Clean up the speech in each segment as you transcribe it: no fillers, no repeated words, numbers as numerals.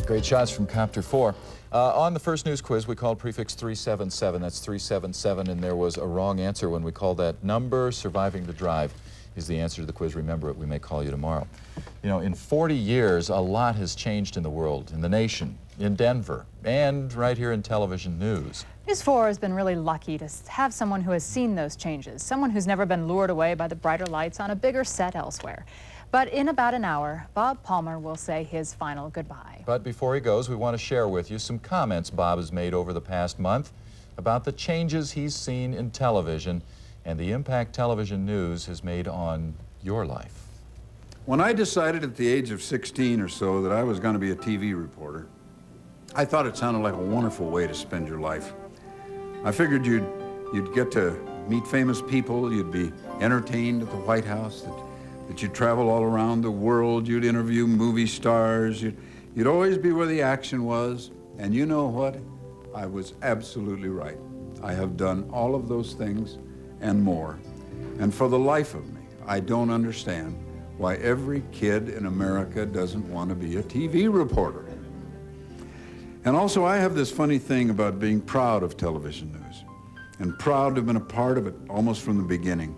Great shots from Copter 4. On the first news quiz, we called prefix 377. That's 377, and there was a wrong answer when we called that number. Surviving the drive is the answer to the quiz. Remember it, we may call you tomorrow. You know, in 40 years, a lot has changed in the world, in the nation, in Denver, and right here in television news. News 4 has been really lucky to have someone who has seen those changes, someone who's never been lured away by the brighter lights on a bigger set elsewhere. But in about an hour, Bob Palmer will say his final goodbye. But before he goes, we want to share with you some comments Bob has made over the past month about the changes he's seen in television and the impact television news has made on your life. When I decided at the age of 16 or so that I was going to be a TV reporter, I thought it sounded like a wonderful way to spend your life. I figured you'd get to meet famous people, you'd be entertained at the White House, that you'd travel all around the world, you'd interview movie stars, you'd always be where the action was. And you know what? I was absolutely right. I have done all of those things and more. And for the life of me, I don't understand why every kid in America doesn't want to be a TV reporter. And also, I have this funny thing about being proud of television news and proud to have been a part of it almost from the beginning.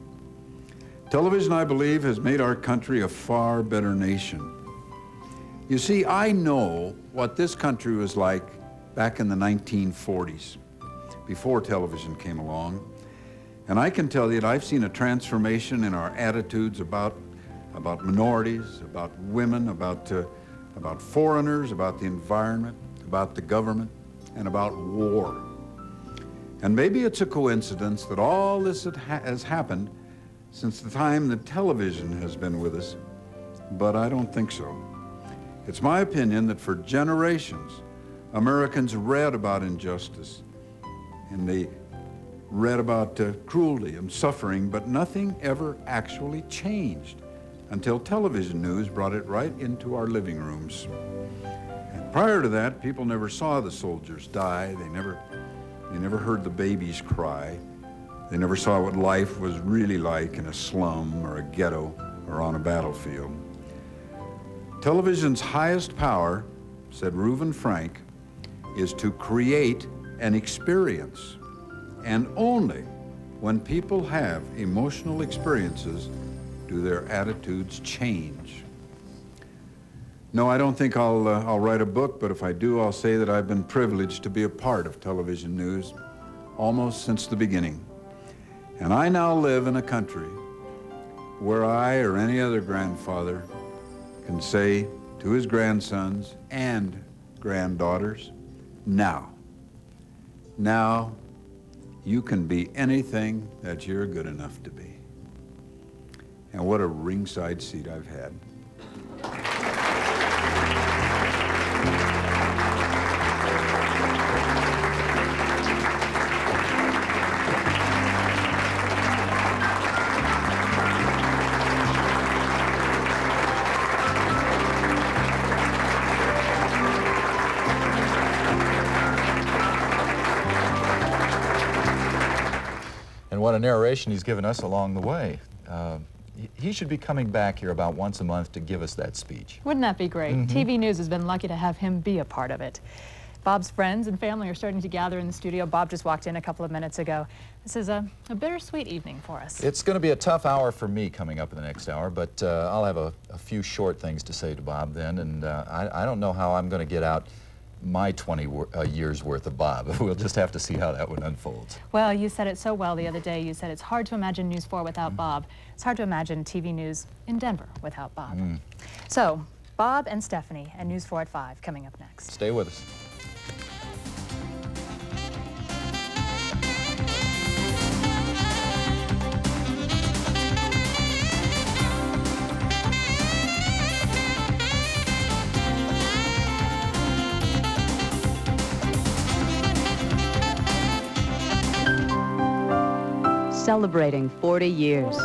Television, I believe, has made our country a far better nation. You see, I know what this country was like back in the 1940s, before television came along. And I can tell you that I've seen a transformation in our attitudes about minorities, about women, about foreigners, about the environment, about the government, and about war. And maybe it's a coincidence that all this has happened since the time that television has been with us, but I don't think so. It's my opinion that for generations, Americans read about injustice, and they read about cruelty and suffering, but nothing ever actually changed until television news brought it right into our living rooms. And prior to that, people never saw the soldiers die. They never heard the babies cry. They never saw what life was really like in a slum or a ghetto or on a battlefield. Television's highest power, said Reuven Frank, is to create an experience. And only when people have emotional experiences do their attitudes change. No, I don't think I'll write a book, but if I do, I'll say that I've been privileged to be a part of television news almost since the beginning. And I now live in a country where I or any other grandfather can say to his grandsons and granddaughters, now you can be anything that you're good enough to be. And what a ringside seat I've had. And what a narration he's given us along the way. He should be coming back here about once a month to give us that speech. Wouldn't that be great? TV News has been lucky to have him be a part of it. Bob's friends and family are starting to gather in the studio. Bob just walked in a couple of minutes ago. This is a bittersweet evening for us. It's going to be a tough hour for me coming up in the next hour, but I'll have a few short things to say to Bob then, and I don't know how I'm going to get out my 20 years worth of Bob. We'll just have to see how that one unfolds. Well, you said it so well the other day. You said it's hard to imagine News 4 without Bob. It's hard to imagine TV news in Denver without Bob. So, Bob and Stephanie and News 4 at 5 coming up next. Stay with us. Celebrating 40 years.